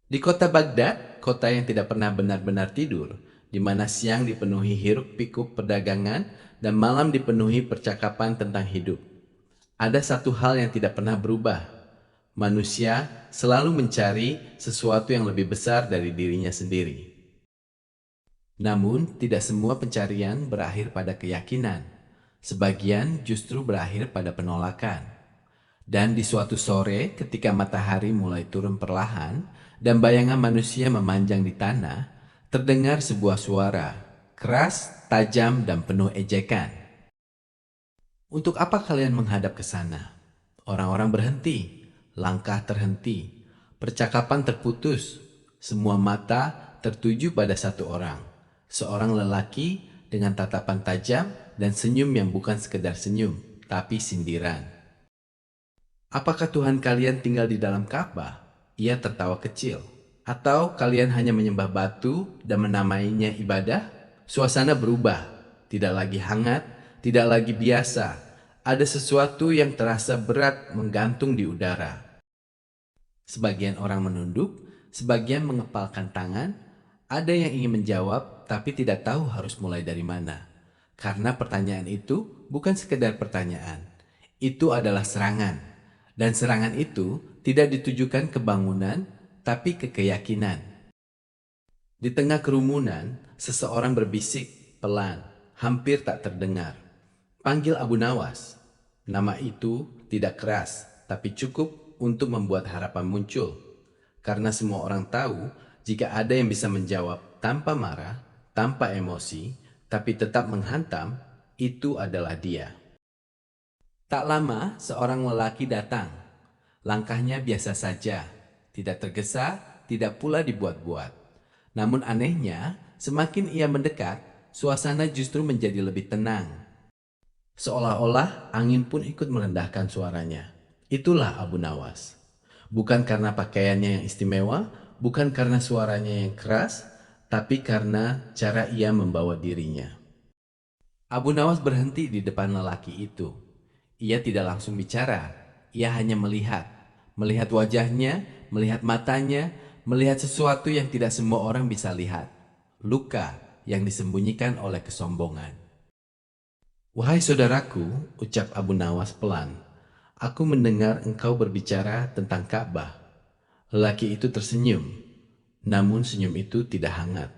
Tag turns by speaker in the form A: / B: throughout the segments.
A: Di kota Baghdad, kota yang tidak pernah benar-benar tidur, di mana siang dipenuhi hiruk-pikuk perdagangan dan malam dipenuhi percakapan tentang hidup. Ada satu hal yang tidak pernah berubah. Manusia selalu mencari sesuatu yang lebih besar dari dirinya sendiri. Namun, tidak semua pencarian berakhir pada keyakinan. Sebagian justru berakhir pada penolakan. Dan di suatu sore, ketika matahari mulai turun perlahan dan bayangan manusia memanjang di tanah, terdengar sebuah suara, keras, tajam, dan penuh ejekan. Untuk apa kalian menghadap ke sana? Orang-orang berhenti, langkah terhenti, percakapan terputus, semua mata tertuju pada satu orang. Seorang lelaki dengan tatapan tajam dan senyum yang bukan sekedar senyum, tapi sindiran. Apakah Tuhan kalian tinggal di dalam Ka'bah? Ia tertawa kecil. Atau kalian hanya menyembah batu dan menamainya ibadah? Suasana berubah, tidak lagi hangat, tidak lagi biasa. Ada sesuatu yang terasa berat menggantung di udara. Sebagian orang menunduk, sebagian mengepalkan tangan, ada yang ingin menjawab tapi tidak tahu harus mulai dari mana. Karena pertanyaan itu bukan sekedar pertanyaan, itu adalah serangan. Dan serangan itu tidak ditujukan ke bangunan, tapi ke keyakinan. Di tengah kerumunan, seseorang berbisik pelan, hampir tak terdengar. Panggil Abu Nawas. Nama itu tidak keras, tapi cukup untuk membuat harapan muncul. Karena semua orang tahu, jika ada yang bisa menjawab tanpa marah, tanpa emosi, tapi tetap menghantam, itu adalah dia. Tak lama, seorang lelaki datang. Langkahnya biasa saja, tidak tergesa, tidak pula dibuat-buat. Namun anehnya, semakin ia mendekat, suasana justru menjadi lebih tenang. Seolah-olah angin pun ikut merendahkan suaranya. Itulah Abu Nawas. Bukan karena pakaiannya yang istimewa, bukan karena suaranya yang keras, tapi karena cara ia membawa dirinya. Abu Nawas berhenti di depan lelaki itu. Ia tidak langsung bicara, ia hanya melihat. Melihat wajahnya, melihat matanya, melihat sesuatu yang tidak semua orang bisa lihat. Luka yang disembunyikan oleh kesombongan. Wahai saudaraku, ucap Abu Nawas pelan, aku mendengar engkau berbicara tentang Ka'bah. Lelaki itu tersenyum, namun senyum itu tidak hangat.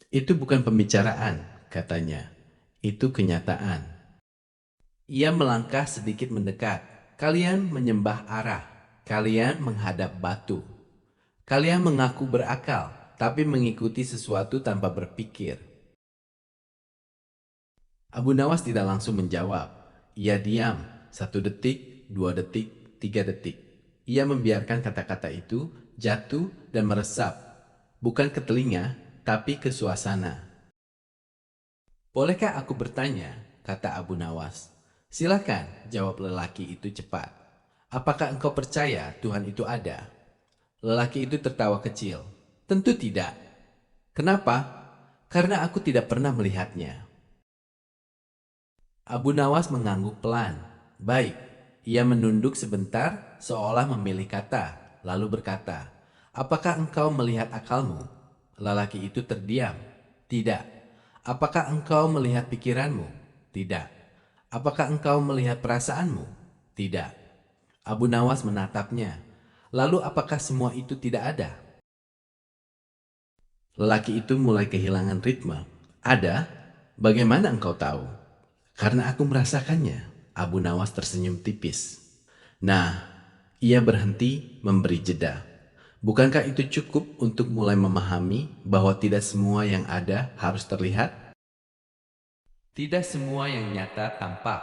A: Itu bukan pembicaraan, katanya. Itu kenyataan. Ia melangkah sedikit mendekat. Kalian menyembah arah. Kalian menghadap batu. Kalian mengaku berakal, tapi mengikuti sesuatu tanpa berpikir. Abu Nawas tidak langsung menjawab. Ia diam, 1 detik, 2 detik, 3 detik. Ia membiarkan kata-kata itu jatuh dan meresap, bukan ke telinga, tapi ke suasana. Bolehkah aku bertanya? Kata Abu Nawas. Silakan, jawab lelaki itu cepat. Apakah engkau percaya Tuhan itu ada? Lelaki itu tertawa kecil. Tentu tidak. Kenapa? Karena aku tidak pernah melihatnya. Abu Nawas mengangguk pelan. Baik, ia menunduk sebentar seolah memilih kata, lalu berkata, apakah engkau melihat akalmu? Lelaki itu terdiam. Tidak. Apakah engkau melihat pikiranmu? Tidak. Apakah engkau melihat perasaanmu? Tidak. Abu Nawas menatapnya. Lalu apakah semua itu tidak ada? Lelaki itu mulai kehilangan ritme. Ada? Bagaimana engkau tahu? Karena aku merasakannya. Abu Nawas tersenyum tipis. Nah, ia berhenti memberi jeda. Bukankah itu cukup untuk mulai memahami bahwa tidak semua yang ada harus terlihat? Tidak semua yang nyata tampak,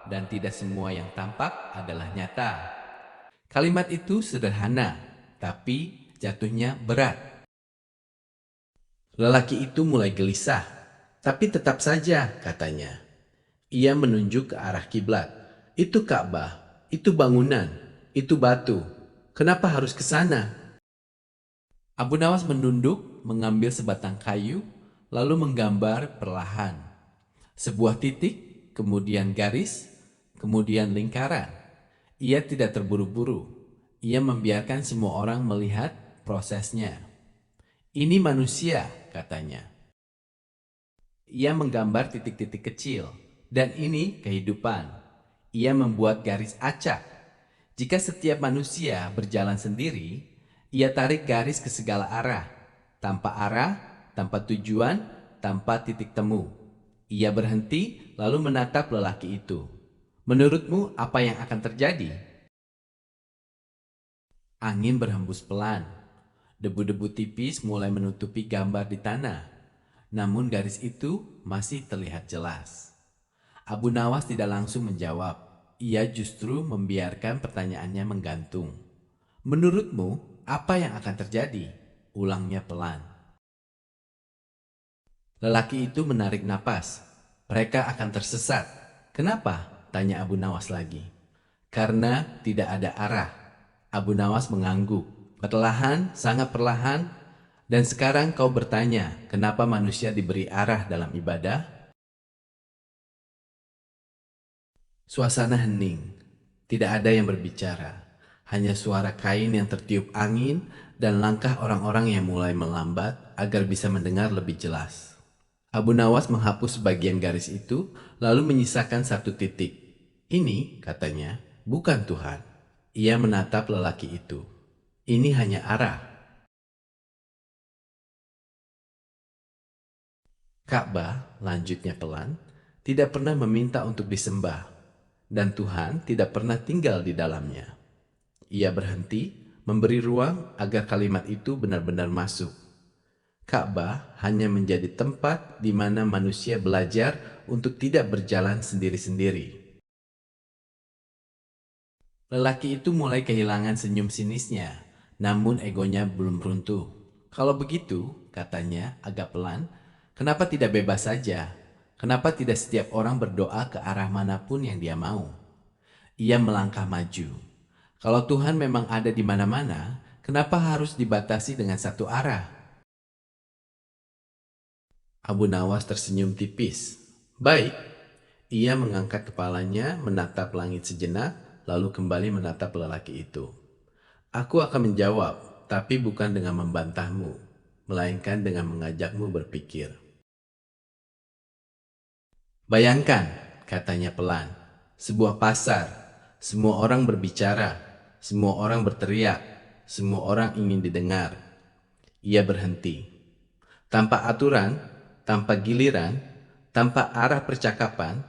A: dan tidak semua yang tampak adalah nyata. Kalimat itu sederhana, tapi jatuhnya berat. Lelaki itu mulai gelisah, tapi tetap saja, katanya. Ia menunjuk ke arah kiblat. Itu Ka'bah, itu bangunan, itu batu. Kenapa harus ke sana? Abu Nawas menunduk, mengambil sebatang kayu, lalu menggambar perlahan. Sebuah titik, kemudian garis, kemudian lingkaran. Ia tidak terburu-buru. Ia membiarkan semua orang melihat prosesnya. Ini manusia, katanya. Ia menggambar titik-titik kecil, dan ini kehidupan. Ia membuat garis acak. Jika setiap manusia berjalan sendiri, ia tarik garis ke segala arah, tanpa arah, tanpa tujuan, tanpa titik temu. Ia berhenti, lalu menatap lelaki itu. Menurutmu, apa yang akan terjadi? Angin berhembus pelan. Debu-debu tipis mulai menutupi gambar di tanah. Namun garis itu masih terlihat jelas. Abu Nawas tidak langsung menjawab. Ia justru membiarkan pertanyaannya menggantung. Menurutmu, apa yang akan terjadi? Ulangnya pelan. Lelaki itu menarik napas. Mereka akan tersesat. Kenapa? Tanya Abu Nawas lagi. Karena tidak ada arah. Abu Nawas mengangguk. Perlahan, sangat perlahan. Dan sekarang kau bertanya, kenapa manusia diberi arah dalam ibadah? Suasana hening. Tidak ada yang berbicara. Hanya suara kain yang tertiup angin dan langkah orang-orang yang mulai melambat agar bisa mendengar lebih jelas. Abu Nawas menghapus bagian garis itu, lalu menyisakan satu titik. Ini, katanya, bukan Tuhan. Ia menatap lelaki itu. Ini hanya arah. Ka'bah, lanjutnya pelan, tidak pernah meminta untuk disembah, dan Tuhan tidak pernah tinggal di dalamnya. Ia berhenti, memberi ruang agar kalimat itu benar-benar masuk. Ka'bah hanya menjadi tempat di mana manusia belajar untuk tidak berjalan sendiri-sendiri. Lelaki itu mulai kehilangan senyum sinisnya, namun egonya belum runtuh. Kalau begitu, katanya agak pelan, kenapa tidak bebas saja? Kenapa tidak setiap orang berdoa ke arah manapun yang dia mau? Ia melangkah maju. Kalau Tuhan memang ada di mana-mana, kenapa harus dibatasi dengan satu arah? Abu Nawas tersenyum tipis. Baik. Ia mengangkat kepalanya, menatap langit sejenak, lalu kembali menatap lelaki itu. Aku akan menjawab, tapi bukan dengan membantahmu, melainkan dengan mengajakmu berpikir. Bayangkan, katanya pelan, sebuah pasar, semua orang berbicara, semua orang berteriak, semua orang ingin didengar. Ia berhenti. Tanpa aturan, tanpa giliran, tanpa arah percakapan,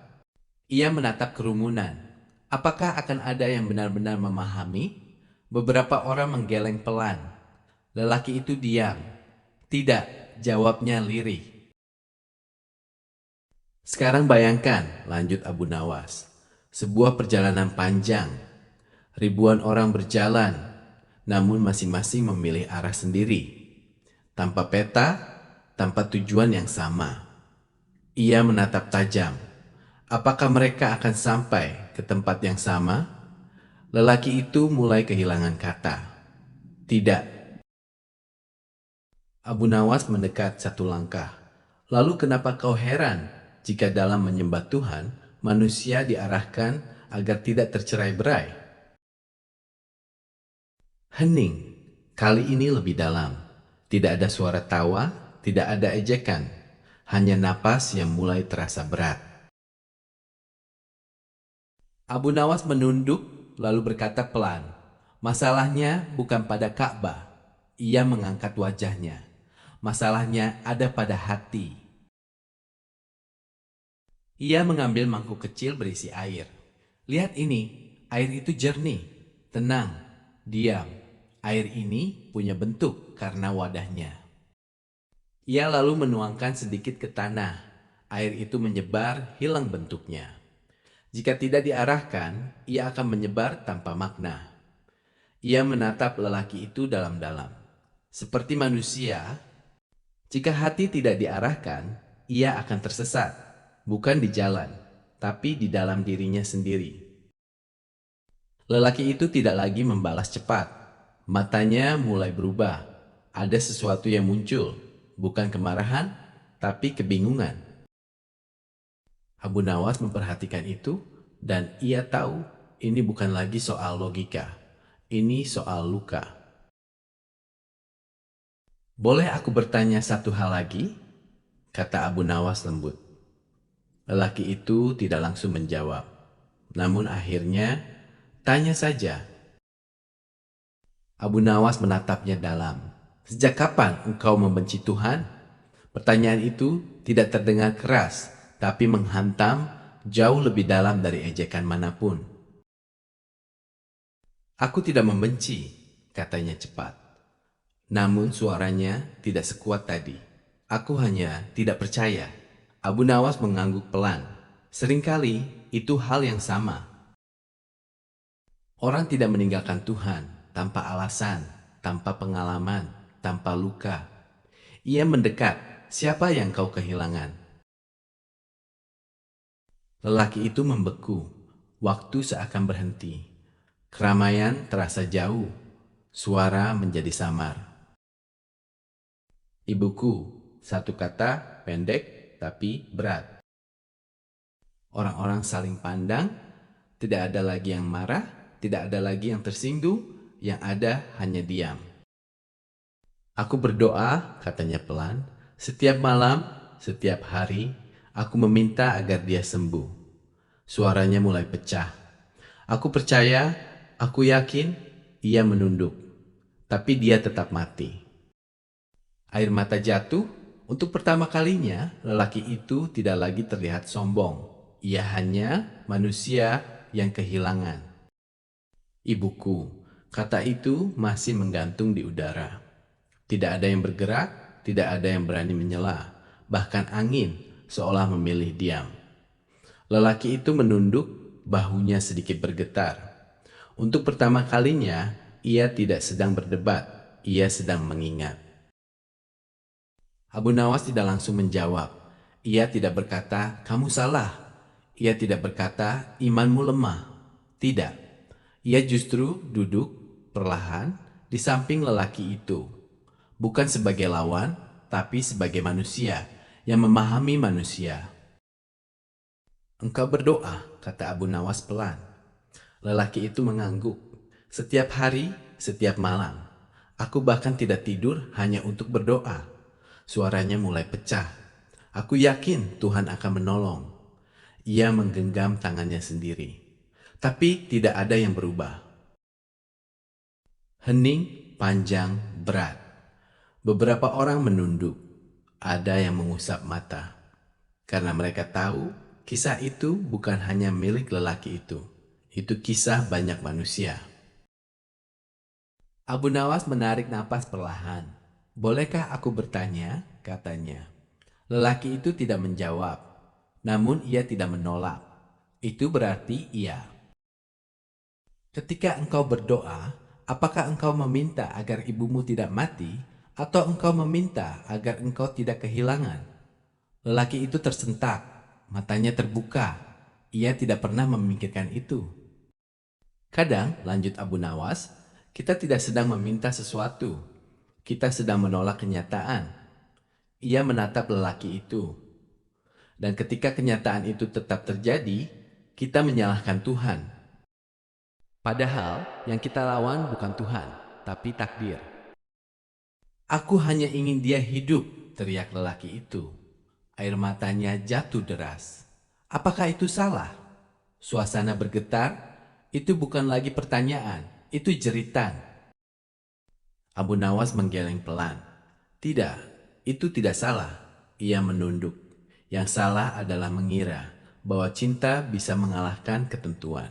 A: ia menatap kerumunan. Apakah akan ada yang benar-benar memahami? Beberapa orang menggeleng pelan. Lelaki itu diam. Tidak, jawabnya lirih. Sekarang bayangkan, lanjut Abu Nawas, sebuah perjalanan panjang. Ribuan orang berjalan, namun masing-masing memilih arah sendiri. Tanpa peta, tanpa tujuan yang sama. Ia menatap tajam. Apakah mereka akan sampai ke tempat yang sama? Lelaki itu mulai kehilangan kata. Tidak. Abu Nawas mendekat satu langkah. Lalu kenapa kau heran jika dalam menyembah Tuhan, manusia diarahkan agar tidak tercerai-berai? Hening. Kali ini lebih dalam. Tidak ada suara tawa, tidak ada ejekan. Hanya napas yang mulai terasa berat. Abu Nawas menunduk lalu berkata pelan, masalahnya bukan pada Ka'bah. Ia mengangkat wajahnya. Masalahnya ada pada hati. Ia mengambil mangkuk kecil berisi air. Lihat ini, air itu jernih, tenang, diam. Air ini punya bentuk karena wadahnya. Ia lalu menuangkan sedikit ke tanah. Air itu menyebar, hilang bentuknya. Jika tidak diarahkan, ia akan menyebar tanpa makna. Ia menatap lelaki itu dalam-dalam. Seperti manusia, jika hati tidak diarahkan, ia akan tersesat. Bukan di jalan, tapi di dalam dirinya sendiri. Lelaki itu tidak lagi membalas cepat. Matanya mulai berubah. Ada sesuatu yang muncul, bukan kemarahan, tapi kebingungan. Abu Nawas memperhatikan itu, dan ia tahu ini bukan lagi soal logika. Ini soal luka. Boleh aku bertanya satu hal lagi? Kata Abu Nawas lembut. Lelaki itu tidak langsung menjawab. Namun akhirnya, tanya saja. Abu Nawas menatapnya dalam. Sejak kapan engkau membenci Tuhan? Pertanyaan itu tidak terdengar keras, tapi menghantam jauh lebih dalam dari ejekan manapun. Aku tidak membenci, katanya cepat. Namun suaranya tidak sekuat tadi. Aku hanya tidak percaya. Abu Nawas mengangguk pelan. Seringkali itu hal yang sama. Orang tidak meninggalkan Tuhan tanpa alasan, tanpa pengalaman, tanpa luka. Ia mendekat. Siapa yang kau kehilangan? Lelaki itu membeku. Waktu seakan berhenti. Keramaian terasa jauh. Suara menjadi samar. Ibuku, satu kata pendek tapi berat. Orang-orang saling pandang, tidak ada lagi yang marah, tidak ada lagi yang tersinggung, yang ada hanya diam. Aku berdoa, katanya pelan, setiap malam, setiap hari, aku meminta agar dia sembuh. Suaranya mulai pecah. Aku percaya, aku yakin, ia menunduk. Tapi dia tetap mati. Air mata jatuh. Untuk pertama kalinya, lelaki itu tidak lagi terlihat sombong. Ia hanya manusia yang kehilangan. Ibuku, kata itu masih menggantung di udara. Tidak ada yang bergerak, tidak ada yang berani menyela. Bahkan angin seolah memilih diam. Lelaki itu menunduk, bahunya sedikit bergetar. Untuk pertama kalinya, ia tidak sedang berdebat, ia sedang mengingat. Abu Nawas tidak langsung menjawab. Ia tidak berkata, kamu salah. Ia tidak berkata, imanmu lemah. Tidak. Ia justru duduk perlahan di samping lelaki itu. Bukan sebagai lawan, tapi sebagai manusia yang memahami manusia. Engkau berdoa, kata Abu Nawas pelan. Lelaki itu mengangguk. Setiap hari, setiap malam. Aku bahkan tidak tidur hanya untuk berdoa. Suaranya mulai pecah. Aku yakin Tuhan akan menolong. Ia menggenggam tangannya sendiri. Tapi tidak ada yang berubah. Hening, panjang, berat. Beberapa orang menunduk. Ada yang mengusap mata. Karena mereka tahu, kisah itu bukan hanya milik lelaki itu. Itu kisah banyak manusia. Abu Nawas menarik napas perlahan. Bolehkah aku bertanya? Katanya. Lelaki itu tidak menjawab. Namun ia tidak menolak. Itu berarti iya. Ketika engkau berdoa, apakah engkau meminta agar ibumu tidak mati? Atau engkau meminta agar engkau tidak kehilangan? Lelaki itu tersentak. Matanya terbuka. Ia tidak pernah memikirkan itu. Kadang, lanjut Abu Nawas, kita tidak sedang meminta sesuatu. Kita sedang menolak kenyataan. Ia menatap lelaki itu. Dan ketika kenyataan itu tetap terjadi, kita menyalahkan Tuhan. Padahal yang kita lawan bukan Tuhan, tapi takdir. Aku hanya ingin dia hidup, teriak lelaki itu. Air matanya jatuh deras. Apakah itu salah? Suasana bergetar. Itu bukan lagi pertanyaan, itu jeritan. Abu Nawas menggeleng pelan. Tidak, itu tidak salah. Ia menunduk. Yang salah adalah mengira bahwa cinta bisa mengalahkan ketentuan.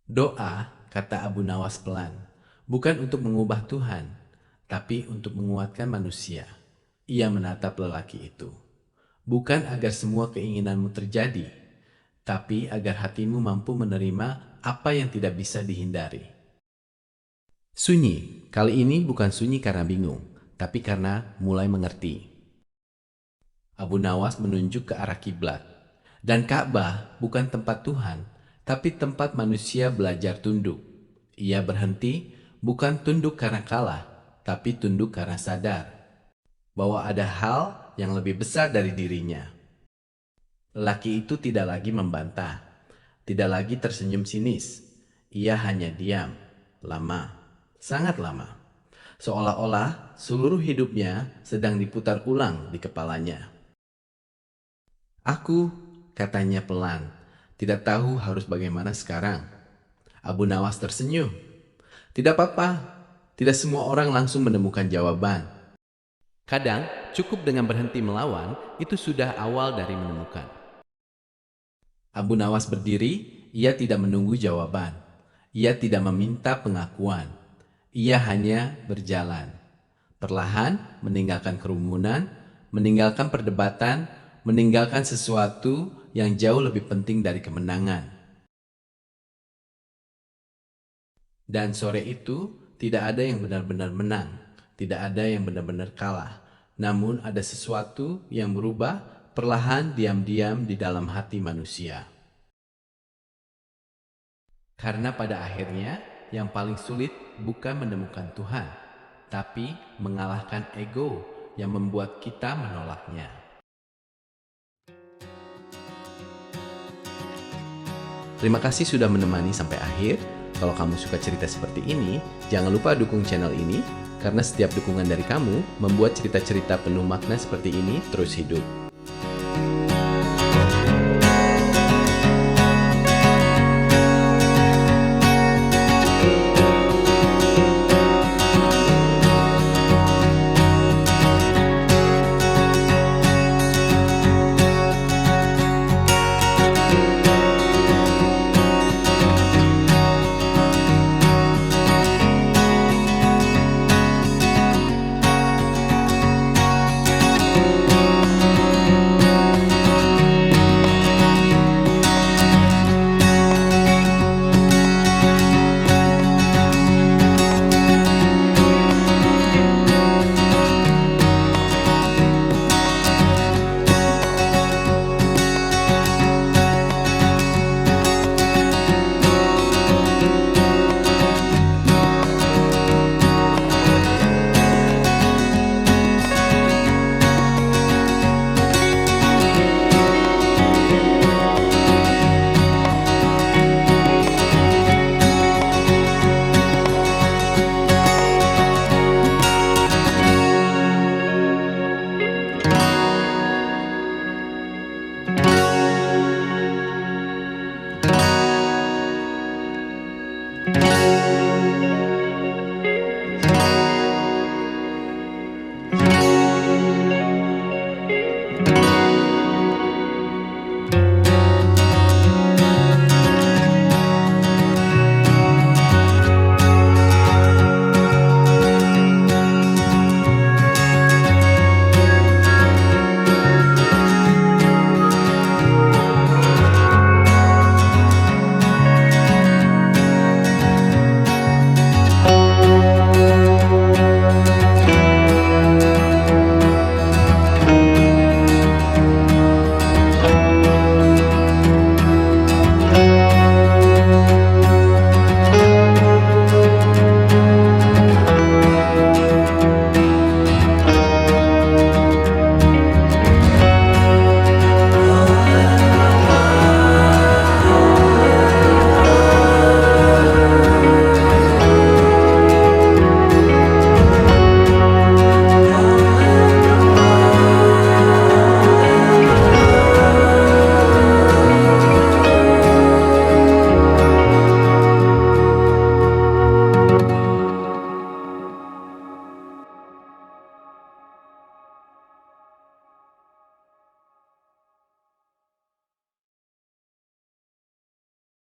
A: Doa, kata Abu Nawas pelan, bukan untuk mengubah Tuhan, tapi untuk menguatkan manusia. Ia menatap lelaki itu. Bukan agar semua keinginanmu terjadi, tapi agar hatimu mampu menerima apa yang tidak bisa dihindari. Sunyi, kali ini bukan sunyi karena bingung, tapi karena mulai mengerti. Abu Nawas menunjuk ke arah kiblat. Dan Ka'bah bukan tempat Tuhan, tapi tempat manusia belajar tunduk. Ia berhenti bukan tunduk karena kalah, tapi tunduk karena sadar bahwa ada hal yang lebih besar dari dirinya. Lelaki itu tidak lagi membantah, tidak lagi tersenyum sinis. Ia hanya diam, lama, sangat lama. seolah-olah seluruh hidupnya sedang diputar ulang di kepalanya. "Aku," katanya pelan, "tidak tahu harus bagaimana sekarang." Abu Nawas tersenyum. "Tidak apa-apa, tidak semua orang langsung menemukan jawaban. Kadang, cukup dengan berhenti melawan, itu sudah awal dari menemukan." Abu Nawas berdiri, ia tidak menunggu jawaban. Ia tidak meminta pengakuan. Ia hanya berjalan. Perlahan meninggalkan kerumunan, meninggalkan perdebatan, meninggalkan sesuatu yang jauh lebih penting dari kemenangan. Dan sore itu, tidak ada yang benar-benar menang, tidak ada yang benar-benar kalah. Namun ada sesuatu yang berubah perlahan diam-diam di dalam hati manusia. Karena pada akhirnya, yang paling sulit bukan menemukan Tuhan, tapi mengalahkan ego yang membuat kita menolaknya. Terima kasih sudah menemani sampai akhir. Kalau kamu suka cerita seperti ini, jangan lupa dukung channel ini, karena setiap dukungan dari kamu membuat cerita-cerita penuh makna seperti ini terus hidup.